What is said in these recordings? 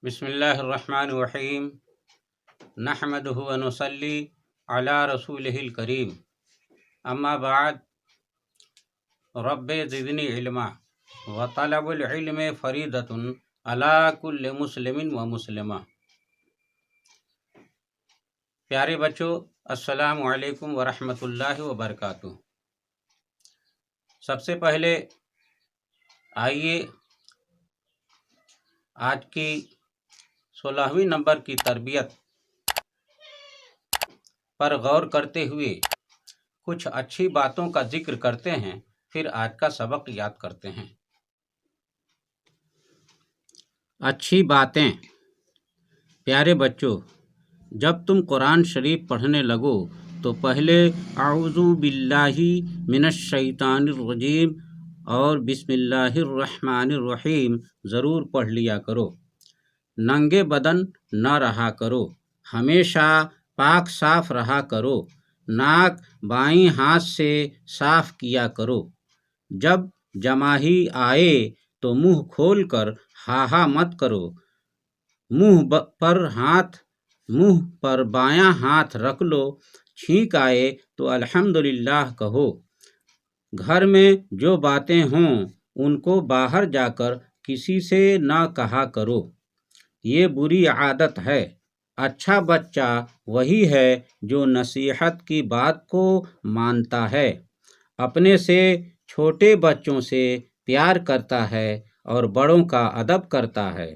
بسم اللہ الرحمن الرحیم نحمدہ ونصلی علی رسولہ الکریم اما بعد رب زدنی علما وطلب العلم فریضۃ علی کل مسلم و مسلمہ۔ پیارے بچوں، السلام علیکم ورحمۃ اللہ وبرکاتہ۔ سب سے پہلے آئیے آج کی 16ویں نمبر کی تربیت پر غور کرتے ہوئے کچھ اچھی باتوں کا ذکر کرتے ہیں، پھر آج کا سبق یاد کرتے ہیں۔ اچھی باتیں۔ پیارے بچوں، جب تم قرآن شریف پڑھنے لگو تو پہلے اعوذ باللہ من الشیطان الرجیم اور بسم اللہ الرحمن الرحیم ضرور پڑھ لیا کرو۔ ننگے بدن نہ رہا کرو، ہمیشہ پاک صاف رہا کرو۔ ناک بائیں ہاتھ سے صاف کیا کرو۔ جب جماہی آئے تو منہ کھول کر ہا مت کرو۔ منہ پر بایاں ہاتھ رکھ لو۔ چھینک آئے تو الحمدللہ کہو۔ گھر میں جو باتیں ہوں ان کو باہر جا کر کسی سے نہ کہا کرو، یہ بری عادت ہے۔ اچھا بچہ وہی ہے جو نصیحت کی بات کو مانتا ہے، اپنے سے چھوٹے بچوں سے پیار کرتا ہے اور بڑوں کا ادب کرتا ہے۔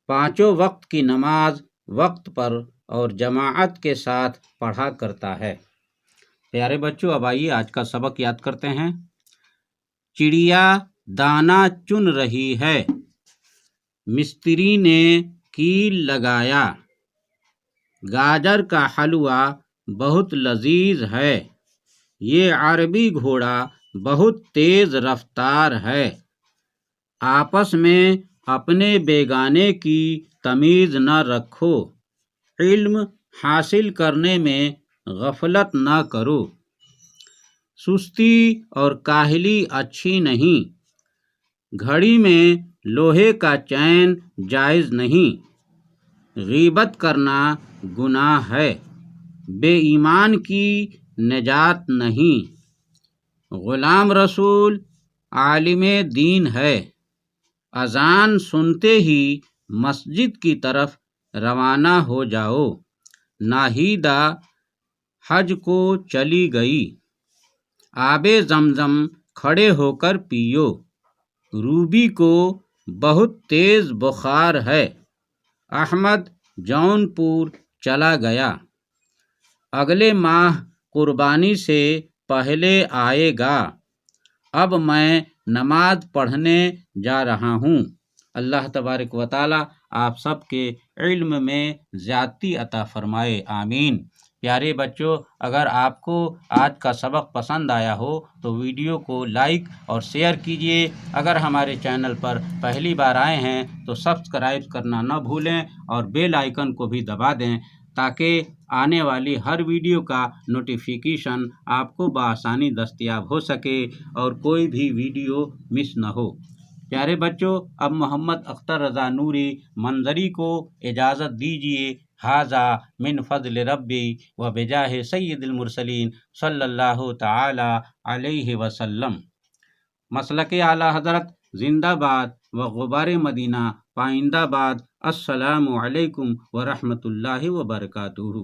5 وقت کی نماز وقت پر اور جماعت کے ساتھ پڑھا کرتا ہے۔ پیارے بچوں، اب آئیے آج کا سبق یاد کرتے ہیں۔ چڑیا دانہ چن رہی ہے، مستری نے کیل لگایا۔ گاجر کا حلوہ بہت لذیذ ہے، یہ عربی گھوڑا بہت تیز رفتار ہے۔ آپس میں اپنے بیگانے کی تمیز نہ رکھو، علم حاصل کرنے میں غفلت نہ کرو۔ سستی اور کاہلی اچھی نہیں، گھڑی میں لوہے کا چین جائز نہیں۔ غیبت کرنا گناہ ہے، بے ایمان کی نجات نہیں۔ غلام رسول عالم دین ہے، اذان سنتے ہی مسجد کی طرف روانہ ہو جاؤ۔ ناہیدہ حج کو چلی گئی، آب زمزم کھڑے ہو کر پیو۔ روبی کو بہت تیز بخار ہے، احمد جونپور چلا گیا۔ اگلے ماہ قربانی سے پہلے آئے گا۔ اب میں نماز پڑھنے جا رہا ہوں۔ اللہ تبارک و تعالی آپ سب کے علم میں زیادتی عطا فرمائے، آمین۔ پیارے بچوں، اگر آپ کو آج کا سبق پسند آیا ہو تو ویڈیو کو لائک اور شیئر کیجیے۔ اگر ہمارے چینل پر پہلی بار آئے ہیں تو سبسکرائب کرنا نہ بھولیں اور بیل آئیکن کو بھی دبا دیں تاکہ آنے والی ہر ویڈیو کا نوٹیفیکیشن آپ کو بآسانی دستیاب ہو سکے اور کوئی بھی ویڈیو مس نہ ہو۔ پیارے بچوں، اب محمد اختر رضا نوری منظری کو اجازت دیجیے۔ ھذا من فضل ربی و بجاہ سید المرسلین صلی اللہ تعالی علیہ وسلم۔ مسلک اعلی حضرت زندہ باد و غبار مدینہ پائندہ باد۔ السلام علیکم ورحمۃ اللہ وبرکاتہ۔